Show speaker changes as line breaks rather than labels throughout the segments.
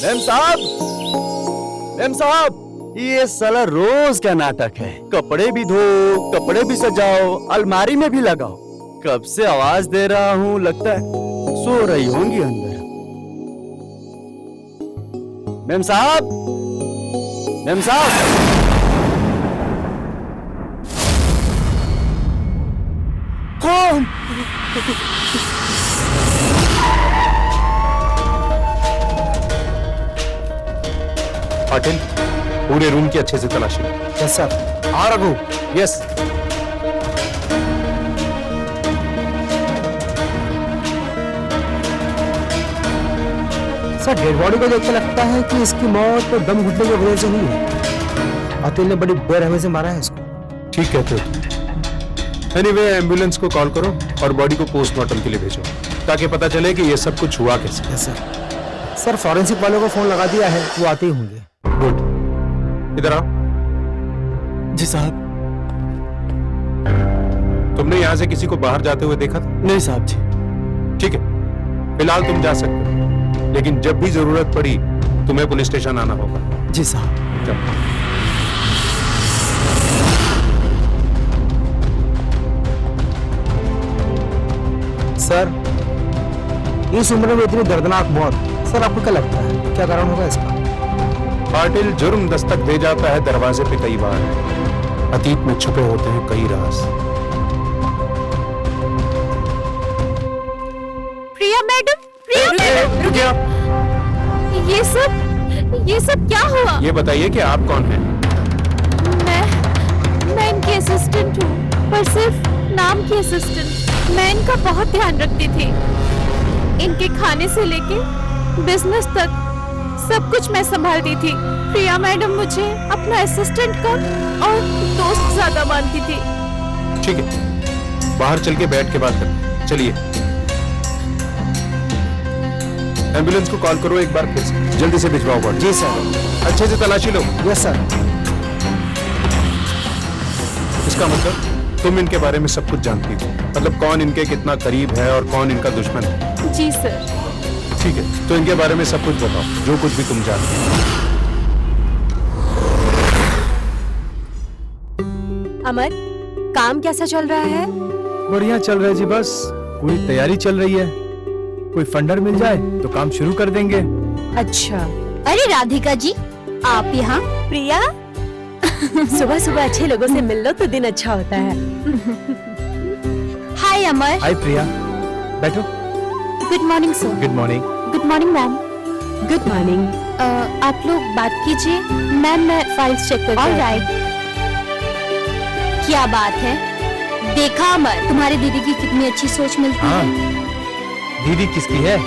Ma'am साहब, ma'am साहब, ये साला रोज का नाटक है। कपड़े भी धो, कपड़े भी सजाओ, अलमारी में भी लगाओ। कब से आवाज दे रहा हूँ, लगता है सो रही होंगी अंदर। मेम साहब, मेम साहब, कौन?
पाटिल, पूरे रूम की अच्छे से तलाशी लो।
Yes sir.
आ Raghu. Yes.
Sir, dead body को देख के लगता है कि इसकी मौत तो दम घुटने की वजह से हुई है। अतिल ने बड़ी बेरहमी से मारा है इसको।
ठीक कहते हो तुम। एनीवे, एम्बुलेंस को कॉल करो और बॉडी को पोस्टमार्टम के लिए भेजो, ताकि पता चले कि ये सब कुछ हुआ कैसे।
Yes sir. सर, फॉरेंसिक वालों को फोन लगा दिया है, वो आते ही होंगे।
गुड। इधर आओ।
जी साहब।
तुमने यहाँ से किसी को बाहर जाते हुए देखा था?
नहीं साहब जी।
ठीक है, फिलहाल तुम जा सकते हो, लेकिन जब भी जरूरत पड़ी तुम्हें पुलिस स्टेशन आना होगा।
जी साहब।
चलो।
सर, इस उम्र में इतनी दर्दनाक मौत, सर आपको क्या लगता है क्या कारण होगा इसका?
पाटिल, जुर्म दस्तक दे जाता है दरवाजे पे कई बार। अतीत में छुपे होते हैं कई राज।
प्रिया मैडम, प्रिया मैडम,
रुकिए।
ये सब क्या हुआ?
ये बताइए कि आप कौन हैं?
मैं इनकी असिस्टेंट हूँ, पर सिर्फ नाम की असिस्टेंट। मैं इनका बहुत ध्यान रखती थी। इनके खाने से लेके बिजनेस तक सब कुछ मैं संभालती थी। प्रिया मैडम मुझे अपना असिस्टेंट का और दोस्त ज्यादा मानती थी।
ठीक है, बाहर चल के बैठ के बात करते हैं। चलिए, एम्बुलेंस को कॉल करो एक बार फिर से। जल्दी से भिजवाओ बॉडी।
जी सर।
अच्छे से तलाशी लो।
Yes sir.
इसका मतलब तुम इनके बारे में सब कुछ जानती हो, मतलब कौन इनके कितना करीब है और कौन इनका दुश्मन है।
जी सर।
ठीक है, तो इनके बारे में सब कुछ बताओ, जो कुछ भी तुम जानती हो।
अमर, काम कैसा चल रहा है?
बढ़िया चल रहा है जी, बस पूरी तैयारी चल रही है। कोई फंडर मिल जाए तो काम शुरू कर देंगे।
अच्छा। अरे राधिका जी, आप यहाँ? प्रिया, सुबह सुबह अच्छे लोगों से मिल लो तो दिन अच्छा होता है। हाय अमर।
हाय प्रिया, बैठो।
Good morning sir.
Good morning.
Good morning ma'am. Good morning. आप लोग बात कीजिए, मैम मैं फाइल्स चेक करती हूँ। ऑलराइट। क्या बात है, देखा अमर, तुम्हारी दीदी की कितनी अच्छी सोच मिलती
हाँ।
है।
दीदी किसकी है?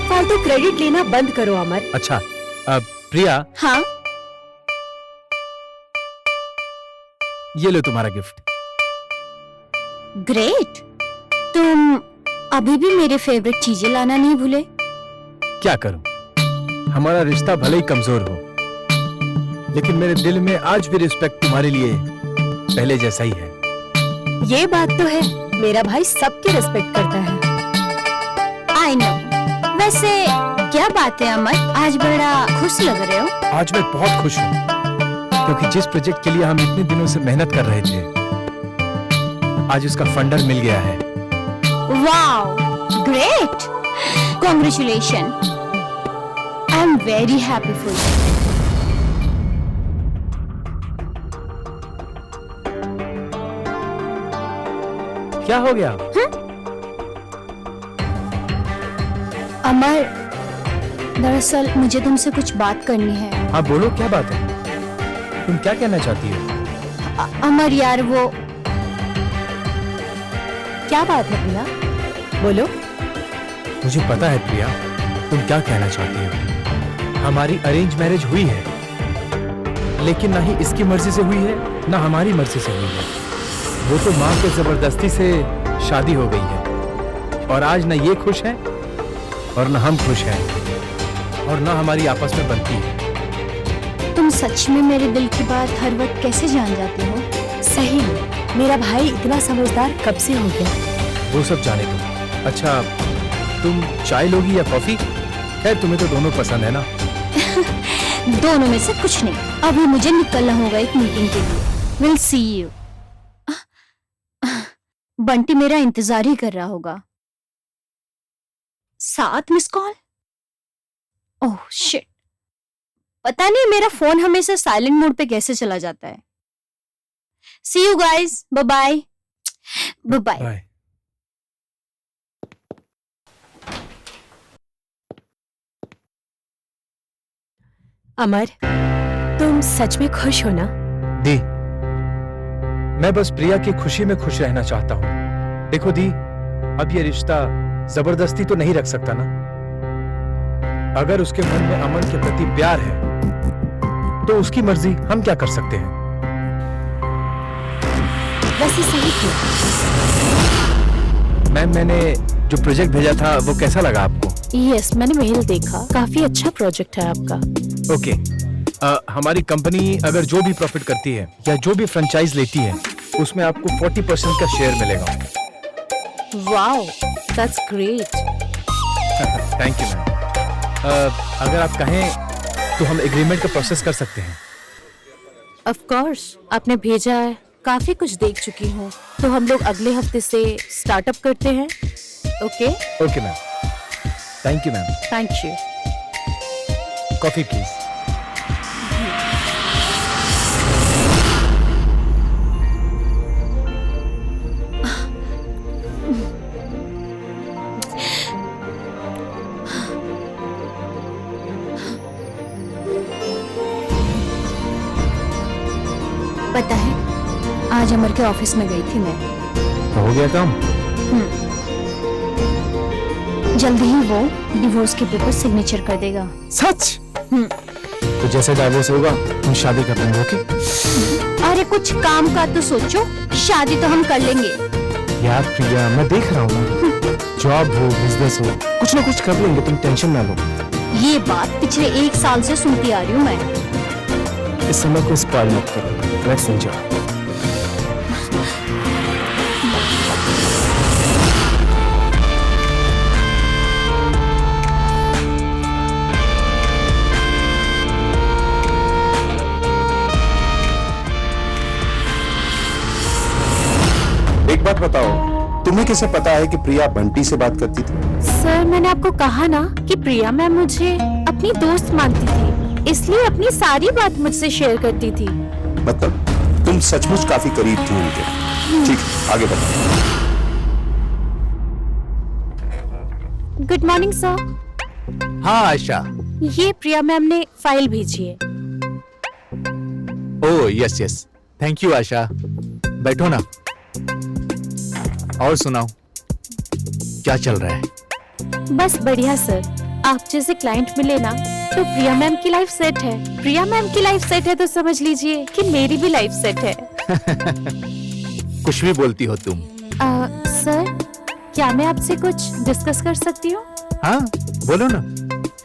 फालतू क्रेडिट लेना बंद करो अमर।
अच्छा, प्रिया,
हाँ,
ये लो तुम्हारा गिफ्ट।
ग्रेट। तुम अभी भी मेरे फेवरेट चीजें लाना नहीं भूले।
क्या करूं, हमारा रिश्ता भले ही कमजोर हो, लेकिन मेरे दिल में आज भी रिस्पेक्ट तुम्हारे लिए पहले जैसा ही है।
ये बात तो है, मेरा भाई सबकी रिस्पेक्ट करता है। I know. वैसे क्या बात है अमर, आज बड़ा खुश लग रहे हो।
आज मैं बहुत खुश हूँ, क्योंकि जिस प्रोजेक्ट के लिए हम इतने दिनों से मेहनत कर रहे थे, आज उसका फंडर मिल गया है।
Wow, great, congratulation. I am very happy for you.
क्या हो गया?
अमर, दरअसल मुझे तुमसे कुछ बात करनी है।
हाँ बोलो, क्या बात है? तुम क्या कहना चाहती हो?
अमर यार, वो क्या बात है प्रिया, बोलो।
मुझे पता है प्रिया, तुम क्या कहना चाहती हो। हमारी अरेंज मैरिज हुई है, लेकिन ना ही इसकी मर्जी से हुई है, ना हमारी मर्जी से हुई है। वो तो माँ के जबरदस्ती से शादी हो गई है, और आज ना ये खुश है और ना हम खुश हैं, और ना हमारी आपस में बनती है।
तुम सच में मेरे दिल की बात हर वक्त कैसे जान जाते हो? सही में, मेरा भाई इतना समझदार कब से हो गया?
वो सब जाने दो। अच्छा, तुम चाय लोगी या कॉफी? खैर तुम्हें तो दोनों पसंद है ना।
दोनों में से कुछ नहीं। अभी मुझे निकलना होगा एक मीटिंग के लिए। Will see you. बंटी मेरा इंतजार ही कर रहा होगा। 7 मिस कॉल। ओह शिट, पता नहीं मेरा फोन हमेशा साइलेंट मोड पे कैसे चला जाता है। See you guys, bye bye. Bye bye.
Bye.
Amar, तुम सच में खुश हो ना?
दी, मैं बस प्रिया की खुशी में खुश रहना चाहता हूँ। देखो दी, अब ये रिश्ता जबरदस्ती तो नहीं रख सकता ना। अगर उसके मन में अमन के प्रति प्यार है तो उसकी मर्जी, हम क्या कर सकते हैं।
वैसे सही किया।
मैम, मैंने जो प्रोजेक्ट भेजा था वो कैसा लगा आपको?
यस, मैंने मेल देखा, काफी अच्छा प्रोजेक्ट है आपका।
ओके। हमारी कंपनी अगर जो भी प्रॉफिट करती है या जो भी फ्रेंचाइज लेती है उसमें आपको 40% का शेयर मिलेगा।
Wow, that's great.
Thank you ma'am. अगर आप कहें तो हम एग्रीमेंट का प्रोसेस कर सकते हैं।
ऑफ कोर्स, आपने भेजा है, काफी कुछ देख चुकी हूँ, तो हम लोग अगले हफ्ते से स्टार्टअप करते हैं। Okay?
Okay ma'am. Thank you ma'am.
Thank you.
Coffee please.
पता है, आज अमर के ऑफिस में गई थी मैं।
तो हो गया काम?
जल्दी ही वो डिवोर्स के पेपर सिग्नेचर कर देगा।
सच? तो जैसे डाइवोर्स होगा हम शादी कर लेंगे। ओके?
अरे कुछ काम का तो सोचो, शादी तो हम कर लेंगे।
यार प्रिया, मैं देख रहा हूँ ना, जॉब हो बिजनेस हो, कुछ ना कुछ कर लेंगे, तुम टेंशन ना लो।
ये बात पिछले 1 साल से सुनती आ रही हूँ मैं।
इस समय को स्पॉइल मत करो, लेट्स एंजॉय।
एक बात बताओ, तुम्हें कैसे पता है कि प्रिया बंटी से बात करती थी?
सर, मैंने आपको कहा ना कि प्रिया मैम मुझे अपनी दोस्त मानती थी, इसलिए अपनी सारी बात मुझसे शेयर करती थी।
मतलब तुम सचमुच काफी करीब थी उनके। ठीक, आगे बताओ।
Good morning sir.
हाँ आयशा।
ये प्रिया मैम ने फाइल भेजी है।
Oh yes yes, thank you Ayesha. बैठो ना। और सुनाओ, क्या चल रहा है?
बस बढ़िया सर। आप जैसे क्लाइंट मिले ना तो प्रिया मैम की लाइफ सेट है। प्रिया मैम की लाइफ सेट है तो समझ लीजिए कि मेरी भी लाइफ सेट है।
कुछ भी बोलती हो तुम।
सर, क्या मैं आपसे कुछ डिस्कस कर सकती हूँ?
हाँ बोलो ना।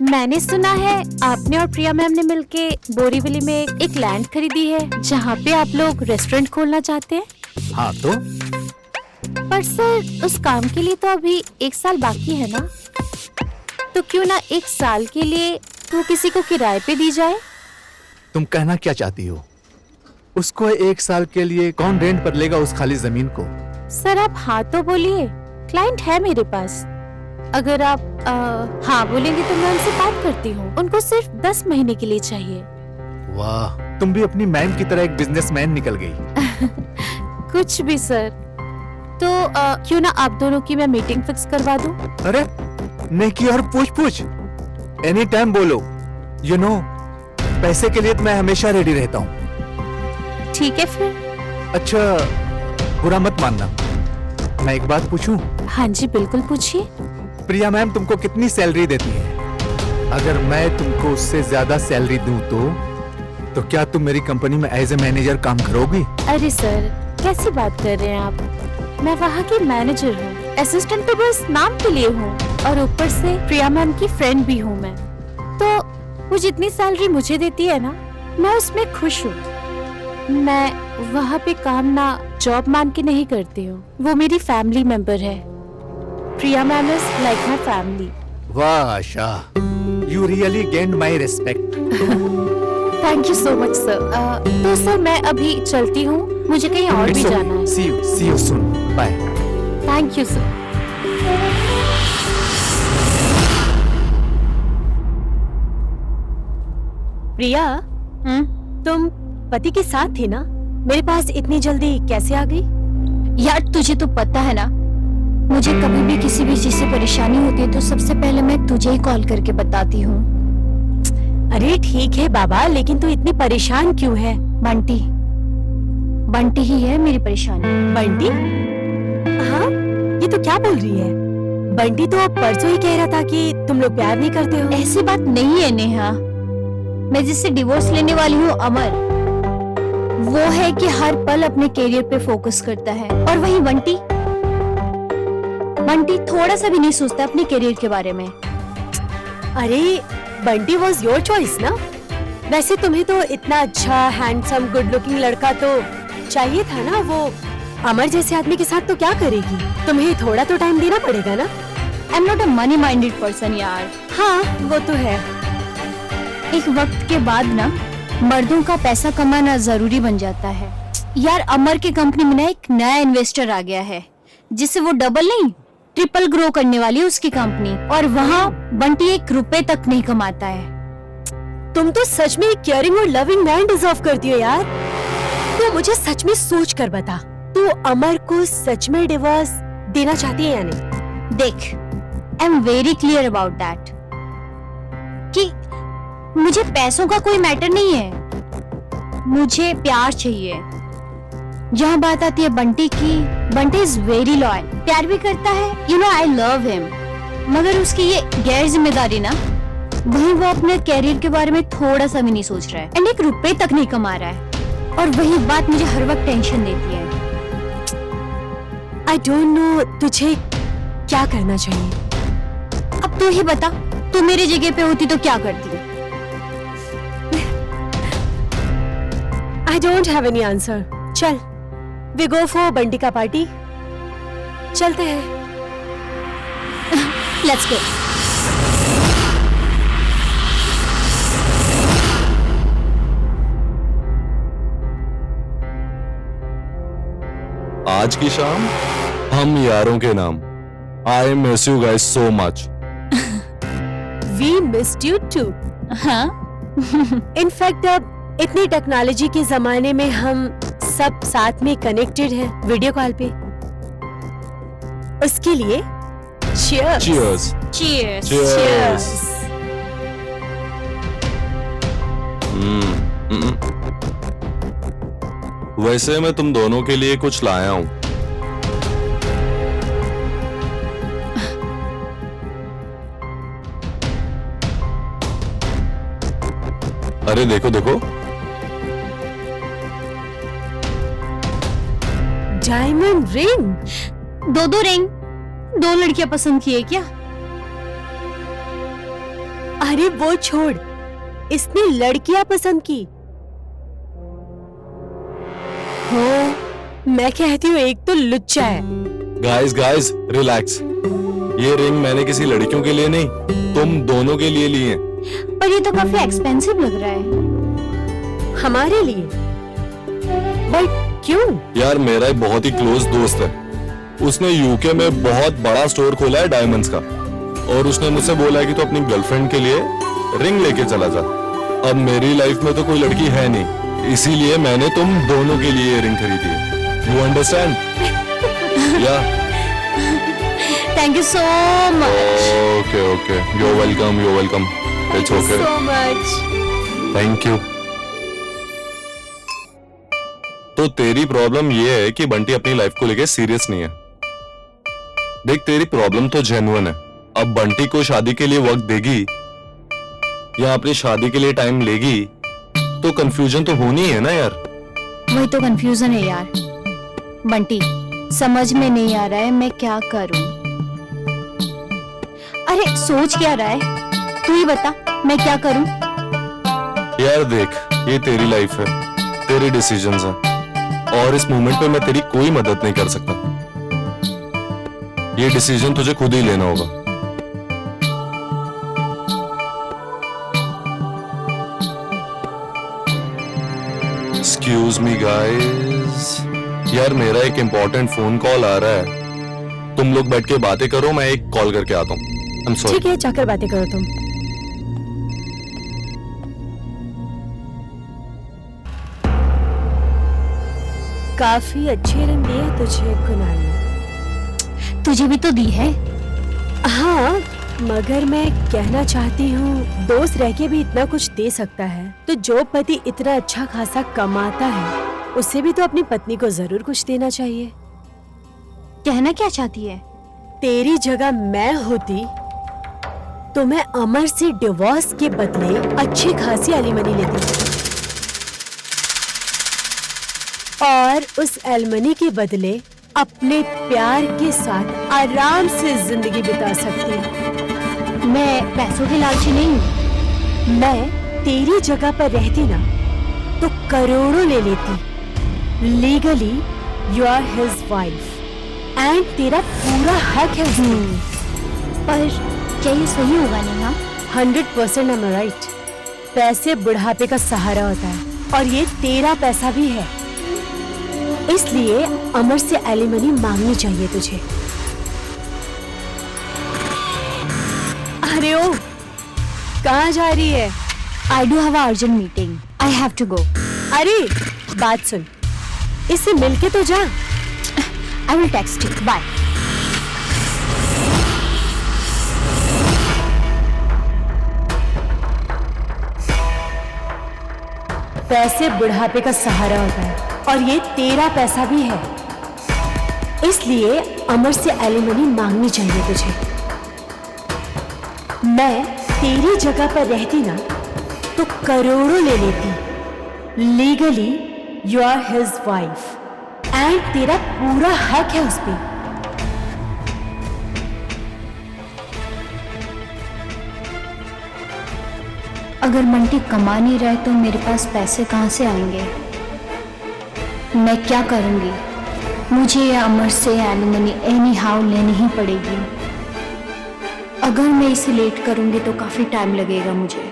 मैंने सुना है आपने और प्रिया मैम ने मिलके बोरीवली में एक लैंड खरीदी है जहाँ पे आप लोग रेस्टोरेंट खोलना चाहते हैं।
हाँ तो?
पर सर, उस काम के लिए तो अभी 1 साल बाकी है ना, तो क्यों ना 1 साल के लिए वो किसी को किराए पे दी जाए?
तुम कहना क्या चाहती हो? उसको 1 साल के लिए कौन रेंट पर लेगा उस खाली जमीन को?
सर आप हाँ तो बोलिए, क्लाइंट है मेरे पास। अगर आप हाँ बोलेंगे तो मैं उनसे बात करती हूँ। उनको सिर्फ 10 महीने के लिए चाहिए।
वाह, तुम भी अपनी मैम की तरह एक बिजनेसमैन निकल गई।
कुछ भी सर। तो क्यों ना आप दोनों की मैं मीटिंग फिक्स करवा दूं?
अरे नेकी और पूछ एनी टाइम बोलो। यू नो, पैसे के लिए तो मैं हमेशा रेडी रहता हूँ।
ठीक है फिर।
अच्छा, बुरा मत मानना, मैं एक बात पूछूं?
हाँ जी बिल्कुल पूछिए।
प्रिया मैम तुमको कितनी सैलरी देती है? अगर मैं तुमको उससे ज्यादा सैलरी दूं तो क्या तुम मेरी कंपनी में एज ए मैनेजर काम करोगी?
अरे सर, कैसी बात कर रहे हैं आप? मैं वहाँ की मैनेजर हूँ, असिस्टेंट तो बस नाम के लिए हूँ, और ऊपर से प्रिया मैम की फ्रेंड भी हूँ मैं। तो वो जितनी सैलरी मुझे देती है ना, मैं उसमें खुश हूँ। मैं वहाँ पे काम ना जॉब मान के नहीं करती हूँ, वो मेरी फैमिली मेंबर है। Priya ma'am is like my family.
वाह Asha, You really gained my respect.
Thank you so much sir. तो सर मैं अभी चलती हूँ, मुझे कहीं और भी
It's okay.
जाना है।
See you soon. Bye.
Thank you sir.
Priya, तुम पति के साथ थी ना? मेरे पास इतनी जल्दी कैसे आ गई?
यार तुझे तो पता है ना, मुझे कभी भी किसी भी चीज से परेशानी होती है तो सबसे पहले मैं तुझे ही कॉल करके बताती हूँ।
अरे ठीक है बाबा, लेकिन तू इतनी परेशान क्यों है?
बंटी, बंटी ही है मेरी परेशानी।
बंटी? हाँ, ये तो क्या बोल रही है? बंटी तो परसों ही कह रहा था कि तुम लोग प्यार नहीं करते हो।
ऐसी बात नहीं है नेहा। मैं जिससे डिवोर्स लेने वाली हूँ अमर, वो है कि हर पल अपने करियर पे फोकस करता है, और वही बंटी, बंटी थोड़ा सा भी नहीं सोचता अपने करियर के बारे में।
अरे बंटी वॉज योर चॉइस ना? वैसे तुम्हें तो इतना अच्छा हैंडसम गुड लुकिंग लड़का तो चाहिए था ना। वो अमर जैसे आदमी के साथ तो क्या करेगी? तुम्हें थोड़ा तो टाइम देना पड़ेगा ना।
I am not a money minded person यार।
हाँ वो तो है।
एक वक्त के बाद ना मर्दों का पैसा कमाना जरूरी बन जाता है। यार अमर की कंपनी में ना एक नया इन्वेस्टर आ गया है, जिससे वो डबल नहीं ट्रिपल ग्रो करने वाली है उसकी कंपनी, और वहाँ बंटी 1 रुपए तक नहीं कमाता है।
तुम तो सच में केयरिंग और लविंग मैन डिजर्व करती हो यार। तो मुझे सच में सोच कर बता, तू अमर को सच में डिवोर्स देना चाहती है या नहीं?
देख, I am very clear about that कि मुझे पैसों का कोई मैटर नहीं है, मुझे प्यार चाहिए। जहाँ बात आती है बंटी की, बंटी इज वेरी लॉयल, प्यार भी करता है, you know I love him, मगर उसकी ये गैर जिम्मेदारी ना, वहीं वो अपने कैरियर के बारे में थोड़ा सा भी नहीं सोच रहा है, एंड 1 रुपए तक नहीं कमा रहा है, और वही बात मुझे हर वक्त टेंशन देती है।
आई डोंट नो तुझे क्या करना चाहिए।
अब तू ही बता, तू मेरी जगह पे होती तो क्या करती?
I don't have any answer. चल वी गो फॉर बंटी का पार्टी, चलते हैं।
Let's go.
आज की शाम हम यारों के नाम। I miss you guys so much.
We missed you too.
हाँ
इनफैक्ट अब इतनी टेक्नोलॉजी के जमाने में हम सब साथ में कनेक्टेड हैं वीडियो कॉल पे। उसके लिए cheers।
Cheers।
cheers।
Cheers। वैसे मैं तुम दोनों के लिए कुछ लाया हूं। अरे देखो देखो,
डायमंड रिंग।
2 रिंग, 2 लड़कियां पसंद की है क्या?
अरे वो छोड़, इसने लड़कियां पसंद की। हो, मैं कहती हूँ एक तो लुच्चा है।
Guys guys relax. ये रिंग मैंने किसी लड़कियों के लिए नहीं, तुम दोनों के लिए लिए।
पर ये तो काफी एक्सपेंसिव लग रहा है।
हमारे लिए? बट क्यों?
यार मेरा एक बहुत ही क्लोज दोस्त है, उसने यूके में बहुत बड़ा स्टोर खोला है डायमंड्स का, और उसने मुझसे बोला है कि तू अपनी गर्लफ्रेंड के लिए रिंग लेके चला जा। अब मेरी लाइफ में तो कोई लड़की है नहीं, इसीलिए मैंने तुम दोनों के लिए रिंग खरीदी है। You understand? या
thank you so much.
Okay okay, you welcome, you welcome. It's okay,
so much।
Thank you. तो तेरी प्रॉब्लम ये है कि बंटी अपनी लाइफ को लेके सीरियस नहीं है। देख तेरी प्रॉब्लम तो जेन्युइन है। अब बंटी को शादी के लिए वक्त देगी या अपनी शादी के लिए टाइम लेगी तो कंफ्यूजन तो होनी है ना यार।
वही तो कंफ्यूजन है यार। बंटी समझ में नहीं आ रहा है मैं क्या करूं। अरे सोच क्या रहा है, तू ही बता मैं क्या करूं।
यार देख, ये तेरी लाइफ है, तेरी डिसीजंस हैं, और इस मोमेंट पे मैं तेरी कोई मदद नहीं कर सकता। ये डिसीजन तुझे खुद ही लेना होगा। एक्सक्यूज मी गाइस, यार मेरा एक इम्पोर्टेंट फोन कॉल आ रहा है, तुम लोग बैठ के बातें करो, मैं एक कॉल करके आता हूँ। I am sorry.
ठीक है, जाकर बातें करो तुम। काफी अच्छे रंग दिए तुझे कुणाल ने।
तुझे भी तो दी है।
हाँ, मगर मैं कहना चाहती हूँ, दोस्त रह के भी इतना कुछ दे सकता है तो जो पति इतना अच्छा खासा कमाता है उसे भी तो अपनी पत्नी को जरूर कुछ देना चाहिए।
कहना क्या चाहती है?
तेरी जगह मैं होती तो मैं अमर से डिवोर्स के बदले अच्छी खासी एलिमनी लेती और उस एलिमनी के बदले अपने प्यार के साथ आराम से जिंदगी बिता सकती।
मैं पैसों की लालची नहीं हूँ।
मैं तेरी जगह पर रहती ना तो करोड़ों ले लेती। Legally you are his wife and तेरा पूरा हक है उसमें।
पर क्या ये सही होगा नेहा?
100% am I right? पैसे बुढ़ापे का सहारा होता है और ये तेरा पैसा भी है, इसलिए अमर से एलिमनी मांगनी चाहिए तुझे। अरे ओ, कहाँ जा रही है?
I do have an urgent meeting. I have to go.
अरे बात सुन, इससे मिलके तो जा।
I will text you. Bye.
पैसे बुढ़ापे का सहारा होता है और ये तेरा पैसा भी है, इसलिए अमर से एलिमनी मांगनी चाहिए तुझे। मैं तेरी जगह पर रहती ना तो करोड़ों ले लेती। Legally you are his wife and तेरा पूरा हक है उस पे।
अगर मंटी कमा नहीं रहे तो मेरे पास पैसे कहाँ से आएंगे? मैं क्या करूंगी? मुझे ये अमर से एलिमनी एनी हाउ लेनी ही पड़ेगी। अगर मैं इसे लेट करूंगी तो काफी टाइम लगेगा मुझे।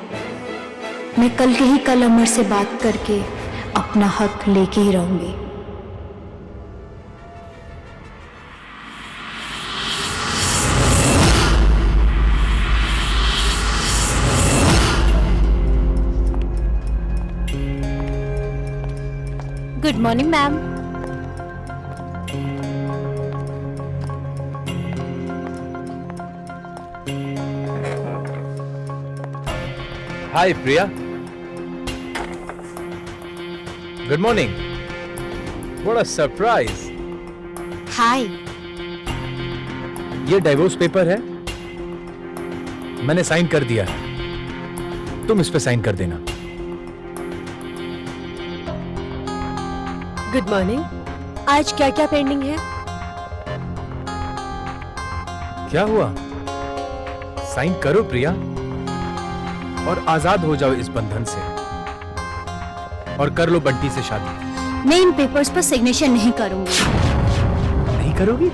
मैं कल के ही कल अमर से बात करके अपना हक लेके ही रहूंगी। Good morning ma'am.
Hi Priya. Good morning. What a surprise.
Hi.
ये डाइवोर्स पेपर है, मैंने साइन कर दिया है, तुम इस पे साइन कर देना।
Good morning. आज क्या क्या पेंडिंग है?
क्या हुआ? साइन करो प्रिया और आजाद हो जाओ इस बंधन से, और कर लो बंटी से शादी।
मैं इन पेपर्स पर सिग्नेचर नहीं करूंगी।
नहीं करोगी?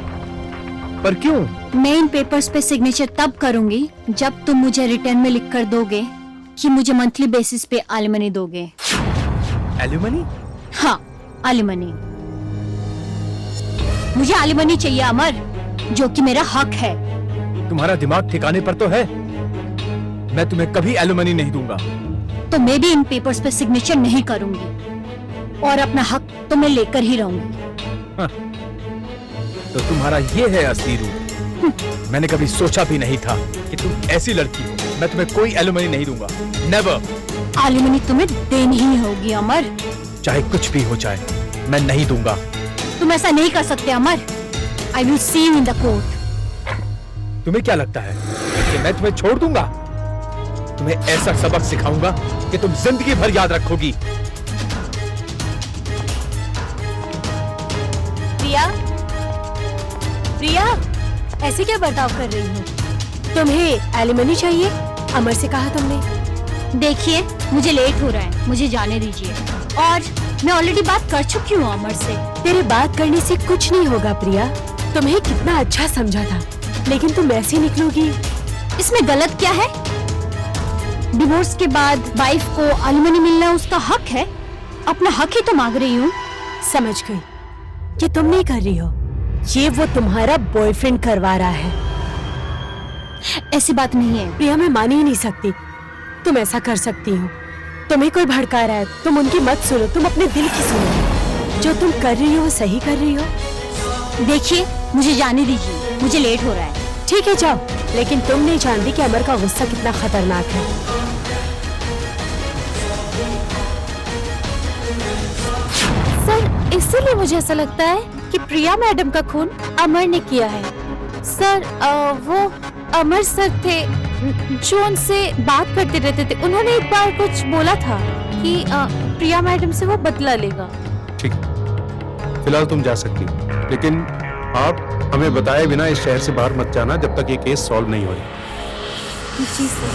पर क्यों?
मैं इन पेपर्स पे सिग्नेचर तब करूंगी जब तुम मुझे रिटर्न में लिख कर दोगे कि मुझे मंथली बेसिस पे एलिमनी दोगे।
एलिमनी?
हाँ, एलिमनी। मुझे एलिमनी चाहिए अमर, जो कि मेरा हक है।
तुम्हारा दिमाग ठिकाने पर तो है? मैं तुम्हें कभी एलिमनी नहीं दूंगा।
तो मैं भी इन पेपर्स पे सिग्नेचर नहीं करूंगी और अपना हक तो मैं लेकर ही रहूंगी।
हाँ, तो तुम्हारा ये है असली रूप। मैंने कभी सोचा भी नहीं था कि तुम ऐसी लड़की हो। मैं तुम्हें कोई एलिमनी नहीं दूंगा, नेवर।
एलिमनी तुम्हें देनी ही होगी अमर,
चाहे कुछ भी हो जाए, मैं नहीं दूंगा।
तुम ऐसा नहीं कर सकते Amar. I will see you in the court.
तुम्हें क्या लगता है कि मैं तुम्हें छोड़ दूंगा? तुम्हें ऐसा सबक सिखाऊंगा कि तुम जिंदगी भर याद रखोगी।
प्रिया, प्रिया, ऐसे क्या बर्ताव कर रही हो? तुम्हें एलिमनी चाहिए? अमर से कहा तुमने?
देखिए, मुझे लेट हो रहा है, मुझे जाने दीजिए। और मैं ऑलरेडी बात कर चुकी हूँ अमर से।
तेरे बात करने से कुछ नहीं होगा प्रिया। तुम्हें कितना अच्छा समझा था, लेकिन तुम ऐसे निकलोगी।
इसमें गलत क्या है? डिवोर्स के बाद वाइफ को एलिमनी मिलना उसका हक है। अपना हक ही तो मांग रही हूँ।
समझ गई, ये तुम नहीं कर रही हो, ये वो तुम्हारा बॉयफ्रेंड करवा रहा है।
ऐसी बात नहीं है।
प्रिया, मैं मान ही नहीं सकती तुम ऐसा कर सकती हो। तुम्हें कोई भड़का रहा है, तुम उनकी मत सुनो, तुम अपने दिल की सुनो। जो तुम कर रही हो वो सही कर रही हो।
देखिए, मुझे जाने दीजिए, मुझे लेट हो रहा है।
ठीक है जाओ, लेकिन तुम नहीं जानती कि अमर का गुस्सा कितना खतरनाक है।
सर, इसीलिए मुझे ऐसा लगता है कि प्रिया मैडम का खून अमर ने किया है। सर, वो अमर सर थे जो उनसे बात करते रहते थे। उन्होंने एक बार कुछ बोला था कि प्रिया मैडम से वो बदला लेगा।
ठीक है, फिलहाल तुम जा सकती हो, लेकिन आप हमें बताए बिना इस शहर से बाहर मत जाना जब तक ये केस सॉल्व नहीं हो रही।
जी सर।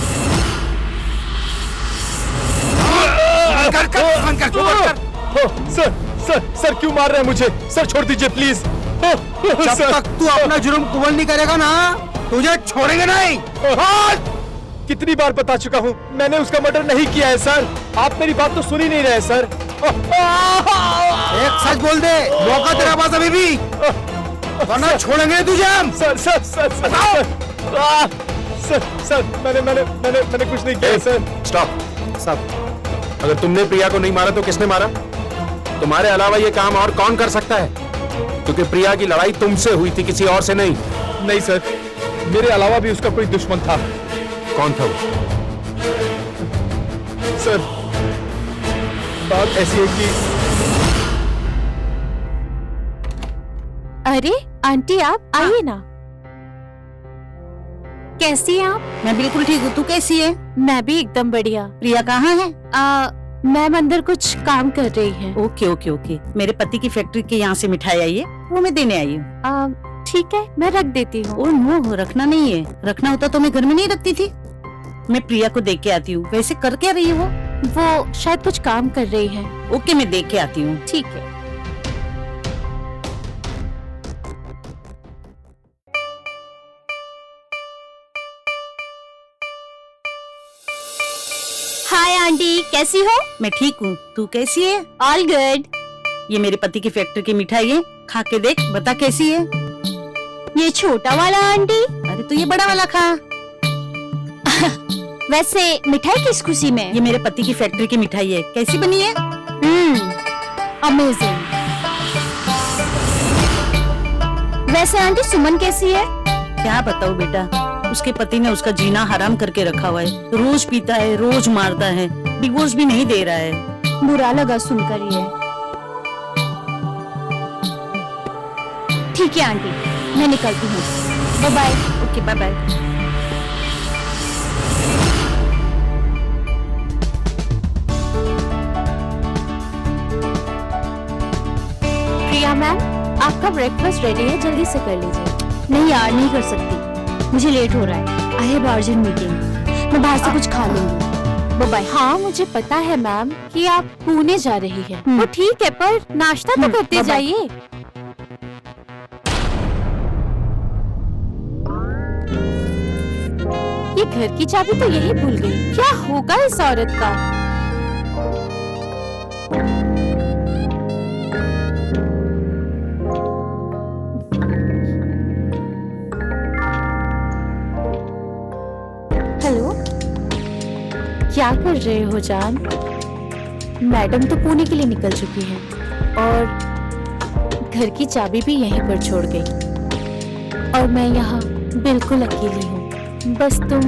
सर सर सर क्यों मार रहे हैं मुझे? सर छोड़ दीजिए प्लीज।
जब तक तू अपना जुर्म कबूल नहीं करेगा ना, तुझे छोड़ेंगे नहीं।
कितनी बार बता चुका हूँ, मैंने उसका मर्डर नहीं किया है सर। आप मेरी बात तो सुन ही नहीं रहे सर।
एक सच बोल दे, मौका तेरे पास अभी भी, वरना छोड़ेंगे तुझे हम।
Sir sir sir sir sir sir मैंने कुछ नहीं किया है सर।
स्टॉप सब। अगर तुमने प्रिया को नहीं मारा तो किसने मारा? तुम्हारे अलावा ये काम और कौन कर सकता है? क्योंकि प्रिया की लड़ाई तुमसे हुई थी, किसी और से नहीं।
नहीं सर, मेरे अलावा भी उसका कोई दुश्मन था।
कौन था वो?
सर, बात ऐसी है कि
अरे आंटी, आप आइए ना। कैसी हैं आप?
मैं बिल्कुल ठीक हूँ, तू कैसी है?
मैं भी एकदम बढ़िया।
प्रिया कहाँ है?
मैम अंदर कुछ काम कर रही है।
ओके ओके ओके, मेरे पति की फैक्ट्री के यहाँ से मिठाई आई है, वो मैं देने आई हूँ।
ठीक है, मैं रख देती हूँ।
ओ नो, रखना नहीं है। रखना होता तो मैं घर में नहीं रखती थी। मैं प्रिया को देख के आती हूँ। वैसे कर क्या रही है
वो शायद कुछ काम कर रही है।
ओके, मैं देख के आती हूँ।
ठीक है।
हाय आंटी, कैसी हो?
मैं ठीक हूँ, तू कैसी है?
All good.
ये मेरे पति की फैक्ट्री की मिठाई है, खा के देख, बता कैसी है।
ये छोटा वाला आंटी?
अरे तो ये बड़ा वाला खा।
वैसे मिठाई किस खुशी में?
ये मेरे पति की फैक्ट्री की मिठाई है, कैसी बनी है?
अमेजिंग। वैसे आंटी सुमन कैसी है?
क्या बताऊँ बेटा, उसके पति ने उसका जीना हराम करके रखा हुआ है। रोज पीता है, रोज मारता है, डिवोर्स भी नहीं दे रहा है।
बुरा लगा सुनकर ये। ठीक है आंटी, मैं निकलती हूँ। Bye bye.
Okay bye bye.
Priya ma'am, आपका ब्रेकफास्ट रेडी है, जल्दी से कर लीजिए।
नहीं यार, नहीं कर सकती, मुझे लेट हो रहा है। I have urgent meeting. मैं बाहर से कुछ खा लूंगी। Bye bye.
हाँ मुझे पता है मैम कि आप पुणे जा रही हैं। वो ठीक है, पर नाश्ता तो करते जाइए। ये घर की चाबी तो यही भूल गई। क्या होगा इस औरत का? हेलो, क्या कर रहे हो जान? मैडम तो पुणे के लिए निकल चुकी हैं और घर की चाबी भी यहीं पर छोड़ गई और मैं यहाँ बिल्कुल अकेली हूँ। बस तुम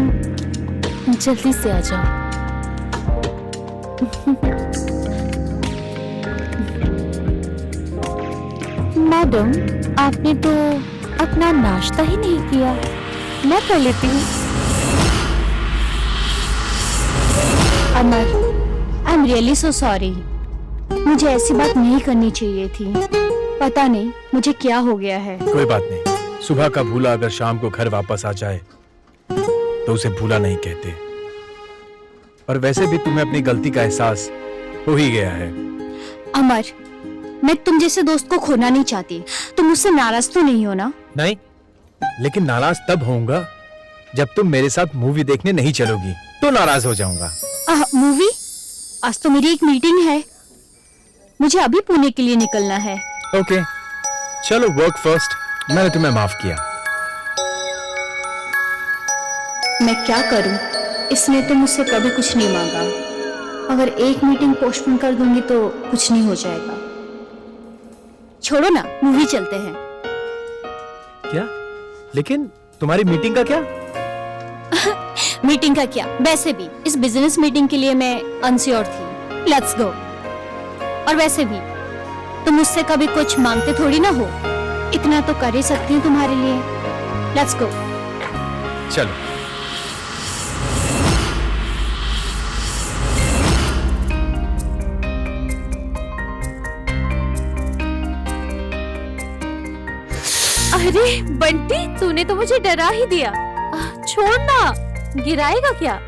जल्दी से आ जाओ। मैडम, आपने तो अपना नाश्ता ही नहीं किया। मैं कर लेती हूँ।
Amar, I am really so sorry. मुझे ऐसी बात नहीं करनी चाहिए थी। पता नहीं मुझे क्या हो गया है।
कोई बात नहीं, सुबह का भूला अगर शाम को घर वापस आ जाए तो उसे भूला नहीं कहते। और वैसे भी तुम्हें अपनी गलती का एहसास हो ही गया है।
अमर, मैं तुम जैसे दोस्त को खोना नहीं चाहती। तुम मुझसे नाराज तो नहीं हो ना?
नहीं, लेकिन नाराज तब होऊंगा जब तुम मेरे साथ मूवी देखने नहीं चलोगी, तो नाराज हो जाऊंगा।
मूवी? आज तो मेरी एक मीटिंग है। मुझे अभी पुणे के लिए निकलना है।
ओके, चलो वर्क फर्स्ट। मैंने तुम्हें माफ किया।
मैं क्या करूं? इसने तो मुझसे कभी कुछ नहीं मांगा। अगर एक मीटिंग पोस्टपोन कर दूंगी तो कुछ नहीं हो जाएगा। छोड़ो ना, मूवी चलते हैं।
क्या? लेकिन तुम्हारी मीटिंग का क्या?
मीटिंग का क्या, वैसे भी इस बिजनेस मीटिंग के लिए मैं अनश्योर थी। Let's go. और वैसे भी तुम मुझसे कभी कुछ मांगते थोड़ी ना हो, इतना तो कर ही सकती हूँ तुम्हारे लिए। Let's go.
चलो।
अरे बंटी, तूने तो मुझे डरा ही दिया। छोड़ ना, गिराएगा क्या?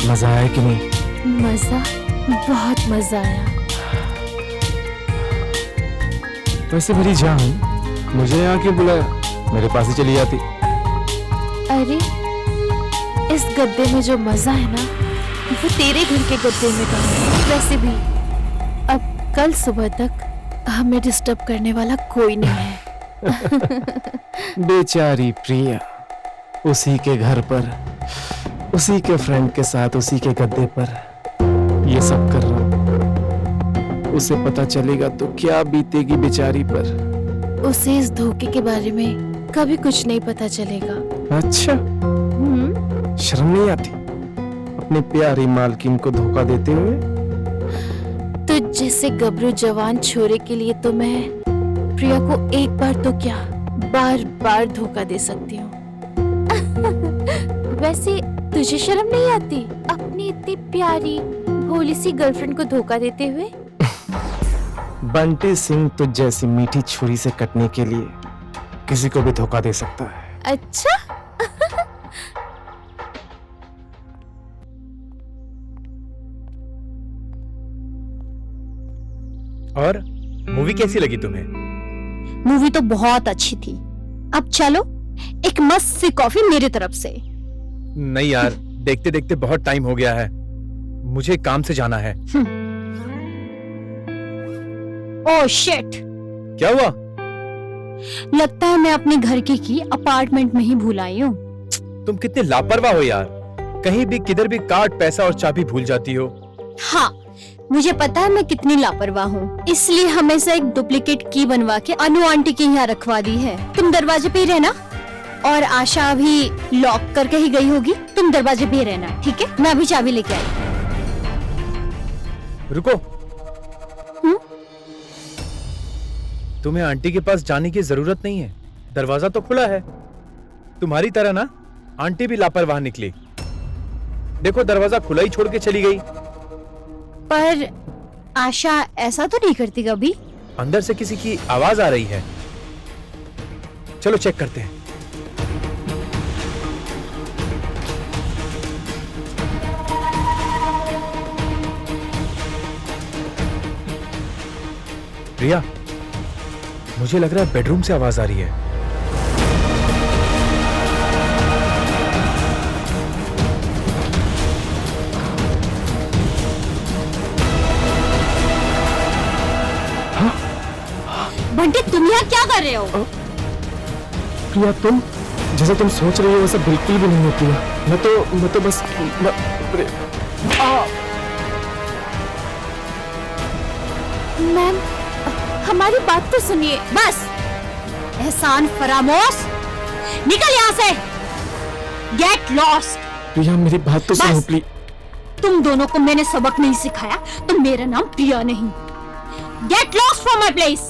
मजा आया कि नहीं?
मजा, बहुत मजा आया।
वैसे मेरी जान, मुझे यहाँ क्यों बुलाया? मेरे पास ही चली जाती।
अरे इस गद्दे में जो मजा है ना, वो तेरे घर के गद्दे में कहाँ है? वैसे भी अब कल सुबह तक हमें डिस्टर्ब करने वाला कोई नहीं है।
बेचारी प्रिया, उसी के घर पर, उसी के फ्रेंड के साथ, उसी के गद्दे पर ये सब कर रहा। उसे पता चलेगा तो क्या बीतेगी बेचारी पर।
उसे इस धोखे के बारे में कभी कुछ नहीं पता चलेगा।
अच्छा, शर्म नहीं आती अपने प्यारी मालकिन को धोखा देते हुए?
तो जैसे गबरू जवान छोरे के लिए तो मैं प्रिया को एक बार तो क्या, बार बार धोखा दे सकती हूँ। वैसे तुझे शर्म नहीं आती अपनी इतनी प्यारी भोली सी गर्लफ्रेंड को धोखा देते हुए?
बंटी सिंह तुझ जैसी मीठी छुरी से कटने के लिए किसी को भी धोखा दे सकता है।
अच्छा।
और मूवी कैसी लगी तुम्हें?
मूवी तो बहुत अच्छी थी। अब चलो, एक मस्त सी कॉफी मेरी तरफ से।
नहीं यार, देखते देखते बहुत टाइम हो गया है, मुझे काम से जाना है।
Oh shit!
क्या हुआ?
लगता है मैं अपने घर की अपार्टमेंट में ही भूल आई हूँ।
तुम कितने लापरवाह हो यार, कहीं भी किधर भी कार्ड, पैसा और चाबी भूल जाती हो।
हाँ, मुझे पता है मैं कितनी लापरवाह हूँ, इसलिए हमेशा एक डुप्लीकेट की बनवा के अनु आंटी के यहाँ रखवा दी है। तुम दरवाजे पे ही रहना, और आशा अभी लॉक करके ही गई होगी। तुम दरवाजे पे ही रहना, ठीक है? मैं अभी चाबी लेके आई।
रुको। तुम्हें आंटी के पास जाने की जरूरत नहीं है, दरवाजा तो खुला है। तुम्हारी तरह ना आंटी भी लापरवाह निकली। देखो, दरवाजा खुला ही छोड़ के चली गई।
पर आशा ऐसा तो नहीं करती कभी।
अंदर से किसी की आवाज आ रही है, चलो चेक करते हैं। प्रिया, मुझे लग रहा है बेडरूम से आवाज आ रही है।
बंटी, तुम यहाँ क्या कर रहे हो?
प्रिया, तुम जैसे तुम सोच रही हो वैसा बिल्कुल भी नहीं है प्रिया। मैं तो बस
मैम, हमारी बात तो सुनिए।
बस एहसान फरामोश, निकल यहाँ से। Get lost.
प्रिया, मेरी बात तो सुनो प्लीज।
तुम दोनों को मैंने सबक नहीं सिखाया तो मेरा नाम प्रिया नहीं। Get lost from my place.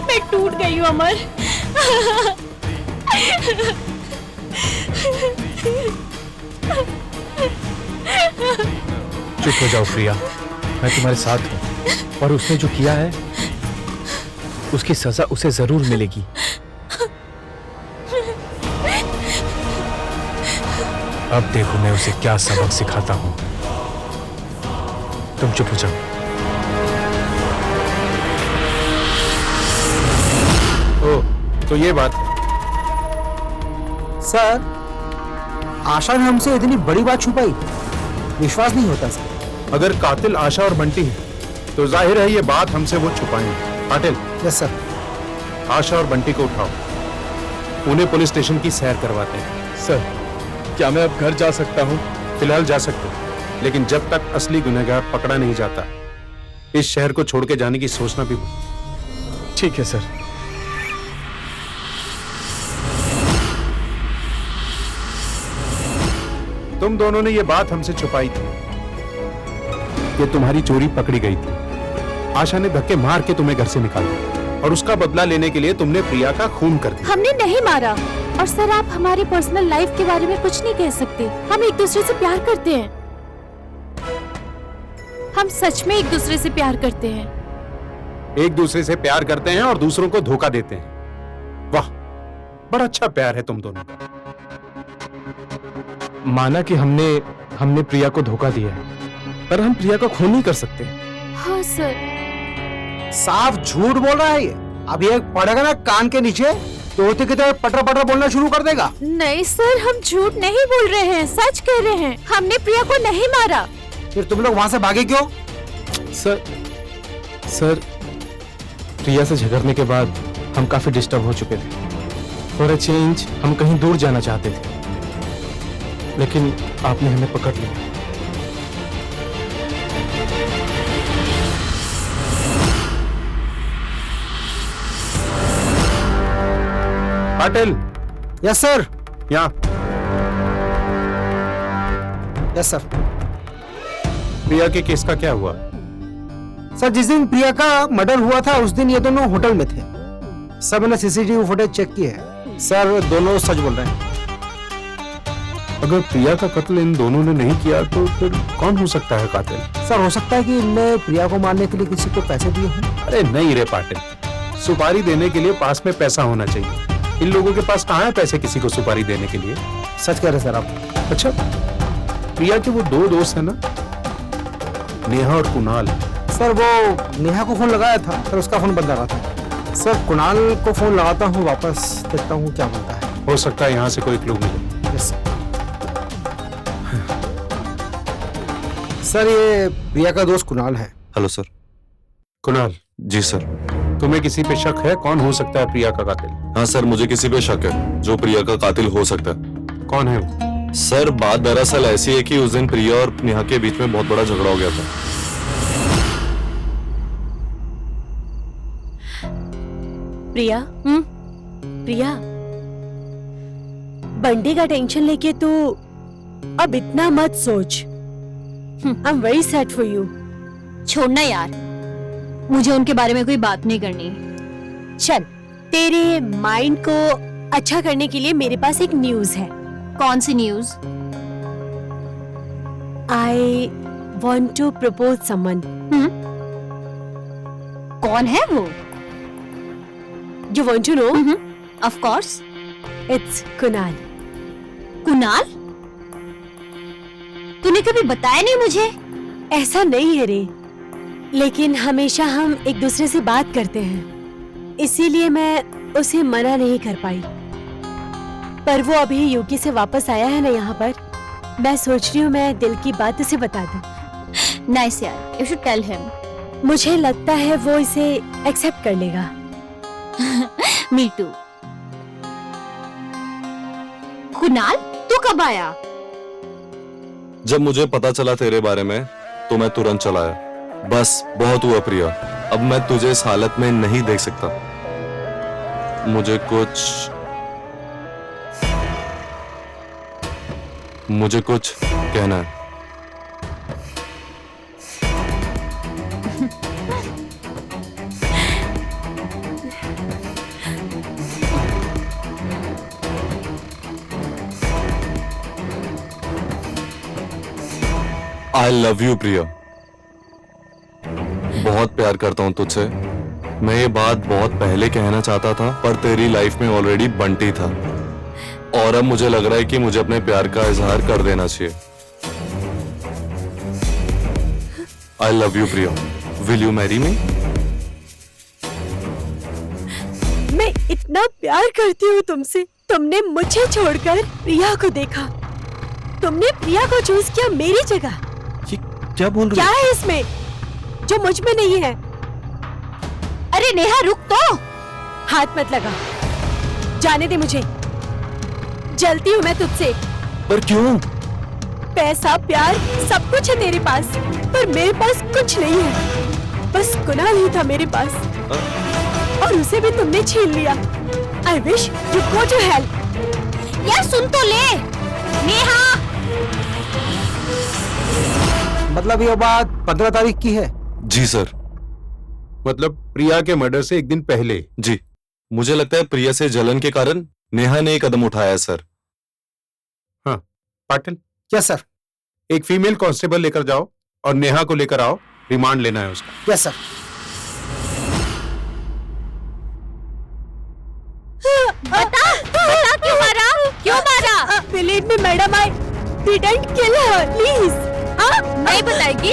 मैं टूट गई हूँ अमर।
चुप हो जाओ प्रिया, मैं तुम्हारे साथ हूँ, और उसने जो किया है उसकी सजा उसे जरूर मिलेगी। अब देखो मैं उसे क्या सबक सिखाता हूं। तुम चुप हो जाओ।
ओ, तो ये बात।
सर, आशा ने हमसे इतनी बड़ी बात छुपाई, विश्वास नहीं होता सर।
अगर कातिल आशा और बंटी है तो जाहिर है ये बात हमसे वो छुपाएंगे। Patil,
yes sir.
आशा और बंटी को उठाओ, उन्हें पुलिस स्टेशन की सैर करवाते हैं।
सर, क्या मैं अब घर जा सकता हूँ?
फिलहाल जा सकते हो, लेकिन जब तक असली गुनहगार पकड़ा नहीं जाता इस शहर को छोड़ के जाने की सोचना भी।
ठीक है सर।
तुम दोनों ने ये बात हमसे छुपाई थी कि तुम्हारी चोरी पकड़ी गई थी। आशा ने धक्के मार के तुम्हें घर से निकाला और उसका बदला लेने के लिए तुमने प्रिया का खून कर दिया।
हमने नहीं मारा। और सर, आप हमारी पर्सनल लाइफ के बारे में कुछ नहीं कह सकते। हम एक दूसरे से प्यार करते हैं। हम सच में एक दूसरे से प्यार करते हैं।
एक दूसरे से प्यार करते हैं और दूसरों को धोखा देते हैं। वाह, बड़ा अच्छा प्यार है तुम दोनों का।
माना कि हमने प्रिया को धोखा दिया है, पर हम प्रिया को खून नहीं कर सकते।
हाँ सर।
साफ झूठ बोल रहा है ये। अब ये पड़ेगा ना कान के नीचे, तोते की तरह पटर पटर बोलना शुरू कर देगा।
नहीं सर, हम झूठ नहीं बोल रहे हैं, सच कह रहे हैं। हमने प्रिया को नहीं मारा।
फिर तुम लोग वहां से भागे क्यों?
सर, प्रिया से झगड़ने के बाद हम काफी डिस्टर्ब हो चुके थे। फॉर अ चेंज हम कहीं दूर जाना चाहते थे, लेकिन आपने हमें पकड़ लिया।
Patil,
yes sir.
यहाँ।
Yes sir.
प्रिया के केस का क्या हुआ?
सर, जिस दिन प्रिया का मर्डर हुआ था उस दिन ये दोनों होटल में थे। सब मैंने सीसीटीवी फुटेज चेक की है सर, दोनों सच बोल रहे हैं।
अगर प्रिया का कत्ल इन दोनों ने नहीं किया तो फिर कौन हो सकता है कातिल?
सर, हो सकता है कि इनने प्रिया को मारने के लिए किसी को पैसे दिए हों।
अरे नहीं रे पाटिल, सुपारी देने के लिए पास में पैसा होना चाहिए। इन लोगों के पास कहाँ है पैसे किसी को सुपारी देने के लिए?
सच कह रहे सर आप।
अच्छा, प्रिया के वो दो दोस्त है ना, नेहा और कुणाल।
सर, वो नेहा को फोन लगाया था, सर उसका फोन बंद आ रहा था। सर, कुणाल को फोन लगाता हूँ, वापस देखता हूँ क्या बोलता है।
हो सकता है यहाँ से कोई क्लू मिले।
यस सर, ये प्रिया का दोस्त कुणाल है।
Hello sir.
Kunal
ji sir.
तुम्हें किसी पे शक है? कौन हो सकता है प्रिया का कातिल?
हाँ सर, मुझे किसी पे शक है जो प्रिया का कातिल हो सकता है।
कौन है वो?
सर, बात दरअसल ऐसी है कि उस दिन प्रिया और नेहा के बीच में बहुत बड़ा झगड़ा हो गया था।
प्रिया, प्रिया, बंटी का टेंशन लेके तू अब इतना मत सोच। I am very sad for you.
छोड़ना यार, मुझे उनके बारे में कोई बात नहीं करनी।
चल, तेरे माइंड को अच्छा करने के लिए मेरे पास एक न्यूज है।
कौन सी news?
I want to propose someone.
कौन है वो?
You want to know?
Of course.
It's Kunal.
Kunal? तूने कभी बताया नहीं मुझे।
ऐसा नहीं है रे, लेकिन हमेशा हम एक दूसरे से बात करते हैं, इसीलिए मैं उसे मना नहीं कर पाई। पर वो अभी यूके से वापस आया है ना यहाँ पर, मैं सोच रही हूँ मैं दिल की बात उसे बता दूं।
नाइस यार, यू शुड टेल हिम।
मुझे लगता है वो इसे एक्सेप्ट कर लेगा।
मी टू। कुणाल, तू कब आया?
जब मुझे पता चला तेरे बारे में तो मैं तुरंत चला आया। बस बहुत हुआ प्रिया, अब मैं तुझे इस हालत में नहीं देख सकता। मुझे कुछ कहना है। आई लव यू प्रिया, बहुत प्यार करता हूं तुझसे। मैं ये बात बहुत पहले कहना चाहता था, पर तेरी लाइफ में ऑलरेडी बंटी था। और अब मुझे लग रहा है कि मुझे अपने प्यार का इजहार कर देना चाहिए। I love you Priya, will you marry me?
मैं इतना प्यार करती हूँ तुमसे, तुमने मुझे छोड़कर प्रिया को देखा, तुमने प्रिया को चूज किया मेरी जगह।
ये क्या बोल रही
क्या है इसमें जो मुझ में नहीं है?
अरे नेहा रुक तो।
हाथ मत लगा, जाने दे मुझे, जलती हूँ मैं तुझसे।
पर क्यों?
पैसा प्यार सब कुछ है तेरे पास, पर मेरे पास कुछ नहीं है। बस गुनाह नहीं था मेरे पास, और उसे भी तुमने छीन लिया। I wish you go to hell.
यार सुन तो ले नेहा।
मतलब ये बात 15 तारीख की है?
जी सर।
मतलब प्रिया के मर्डर से एक दिन पहले?
जी, मुझे लगता है प्रिया से जलन के कारण नेहा ने एक कदम उठाया है सर।
हाँ पाटिल,
यस सर।
एक फीमेल कांस्टेबल लेकर जाओ और नेहा को लेकर आओ, रिमांड लेना है उसका।
Yes sir.
बता क्यों मारा, क्यों मारा?
Believe me madam, I didn't kill her, please.
नहीं बताएगी,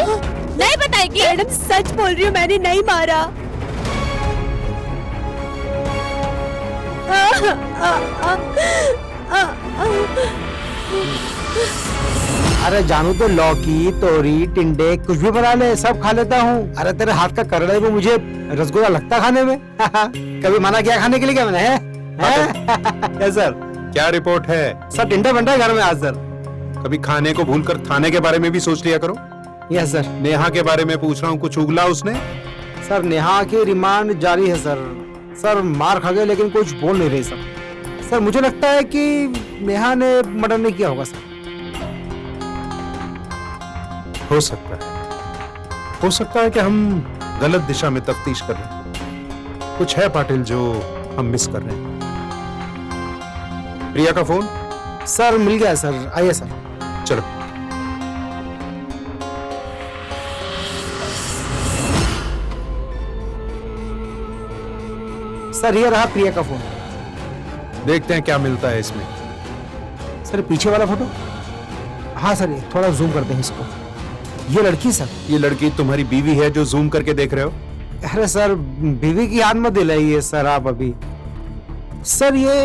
नहीं बताएगी।
मैडम सच बोल रही हूँ, मैंने नहीं मारा।
अरे जानू तो लौकी तोरी टिंडे कुछ भी बना ले, सब खा लेता हूँ। अरे तेरे हाथ का करेला भी मुझे रसगुल्ला लगता खाने में। कभी मना किया खाने के लिए क्या मैंने? Yes sir.
क्या रिपोर्ट है?
सर टिंडे बन रहा है घर में आज सर।
कभी खाने को भूलकर थाने के बारे में भी सोच लिया करो।
Yes sir.
नेहा के बारे में पूछ रहा हूँ, कुछ उगला उसने?
सर नेहा की रिमांड जारी है सर। सर मार खा गए लेकिन कुछ बोल नहीं रही सर। सर मुझे लगता है कि नेहा ने मर्डर नहीं किया होगा सर।
हो सकता है कि हम गलत दिशा में तफ्तीश कर रहे हैं। कुछ है पाटिल जो हम मिस कर रहे हैं। प्रिया का फोन?
सर मिल गया सर, आइए सर।
चलो।
सर ये रहा प्रिया का फोन।
देखते हैं क्या मिलता है इसमें।
सर पीछे वाला फोटो? हाँ सर, ये थोड़ा जूम करते हैं इसको। ये लड़की सर।
ये लड़की तुम्हारी बीवी है जो जूम करके देख रहे हो?
अरे सर बीवी की याद मत दिलाइए सर आप अभी। सर ये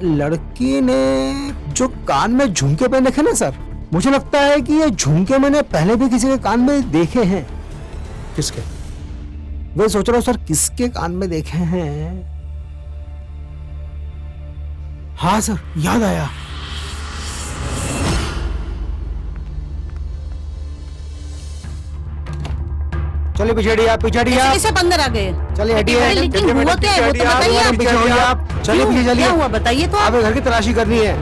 लड़की ने जो कान में झुमके पहने थे ना सर, मुझे लगता है कि ये झुमके मैंने पहले भी किसी के कान में देखे हैं।
किसके?
मैं सोच रहा हूँ सर किसके कान में देखे हैं। हाँ सर याद आया। चलिए पिछड़ी आप, पिछड़ी आप।
कैसे अंदर आ गए?
चलिए हटिए।
लेकिन हुआ क्या है वो तो बताइए आप।
पीछे होइए आप। चलिए पीछे चलिए।
क्या हुआ बताइए तो।
आप घर की तलाशी करनी है।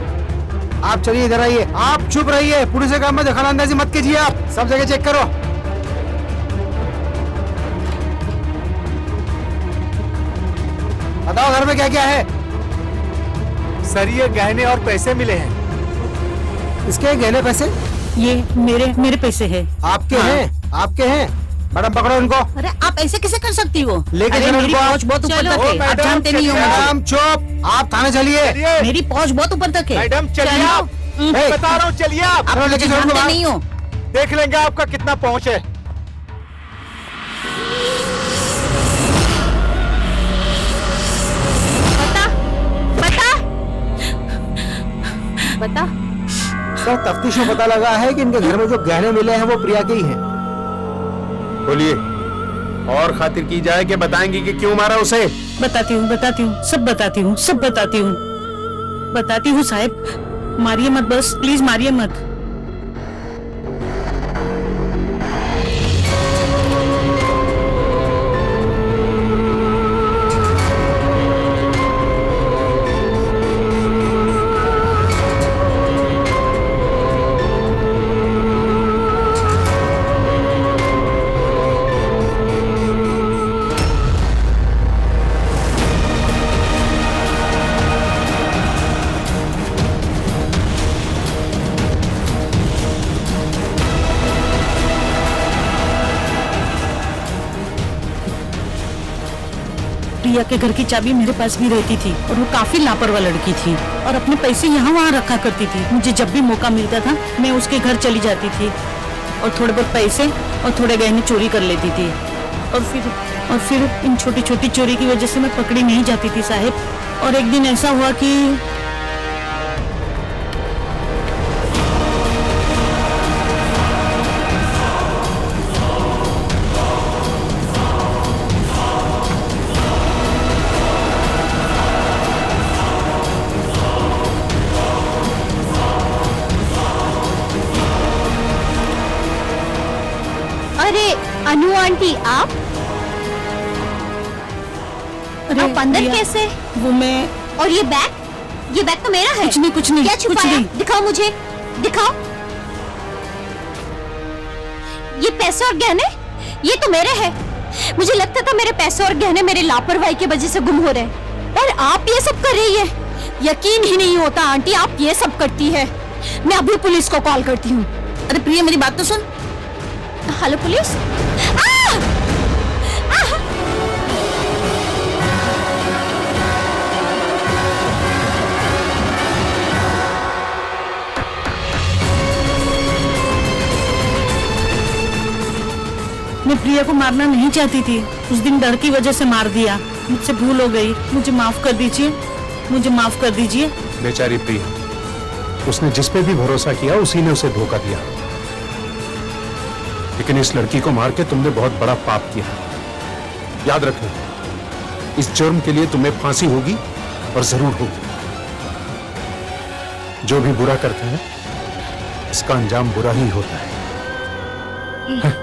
आप चलिए इधर आइए। आप चुप रहिए, पुलिस के काम में दखलअंदाजी मत कीजिए। आप सब जगह चेक करो। बताओ घर में क्या क्या है?
सर ये गहने और पैसे मिले हैं।
इसके गहने पैसे?
ये मेरे पैसे हैं।
आपके हैं? आपके हैं? मैडम पकड़ो इनको।
अरे आप ऐसे कैसे कर सकती हो?
लेके
अरे
चलो
मेरी
इनको।
पहुंच बहुत ऊपर तक है, आप जानते नहीं हो मुझे।
मैडम चुप, आप थाने चलिए।
मेरी पहुंच बहुत ऊपर तक है।
मैडम चलिए आप,
ए,
बता रहा हूँ चलिए आप।
आप लेके चलो इनको
जानते
बाहर।
नहीं हो।
देख लेंगे आपका कितना पहुंच है।
बता।
सर तफ्तीश में पता लगा है कि इनके घर में जो गहने मिले हैं वो प्रिया के ही हैं।
बोलिए, और खातिर की जाए कि बताएंगी कि क्यों मारा उसे?
बताती हूँ, सब बताती हूँ साहब। मारिए मत, बस प्लीज मारिए मत। प्रिया के घर की चाबी मेरे पास भी रहती थी और वो काफी लापरवाह लड़की थी और अपने पैसे यहाँ वहाँ रखा करती थी। मुझे जब भी मौका मिलता था मैं उसके घर चली जाती थी और थोड़े बहुत पैसे और थोड़े गहने चोरी कर लेती थी और फिर इन छोटी छोटी चोरी की वजह से मैं पकड़ी नहीं जाती थी साहब। और एक दिन ऐसा हुआ कि
अरे अनु आंटी आप अंदर
प्रिया,
कैसे?
वो मैं
और ये बैग तो मेरा है।
कुछ नहीं
क्या
कुछ
छुपाया?
नहीं।
दिखाओ मुझे, दिखाओ। ये पैसे और गहने ये तो मेरे हैं। मुझे लगता था मेरे पैसे और गहने मेरे लापरवाही की वजह से गुम हो रहे हैं, और आप ये सब कर रही है। यकीन ही नहीं होता आंटी, आप ये सब करती है। मैं अभी पुलिस को कॉल करती हूँ।
अरे प्रिया मेरी बात तो सुन।
Hello police.
मैं प्रिया को मारना नहीं चाहती थी, उस दिन डर की वजह से मार दिया। मुझसे भूल हो गई, मुझे माफ कर दीजिए, मुझे माफ कर दीजिए।
बेचारी प्रिया, उसने जिस पे भी भरोसा किया उसी ने उसे धोखा दिया। लेकिन इस लड़की को मार के तुमने बहुत बड़ा पाप किया। याद रखना, इस जुर्म के लिए तुम्हें फांसी होगी और जरूर होगी। जो भी बुरा करता है इसका अंजाम बुरा ही होता है।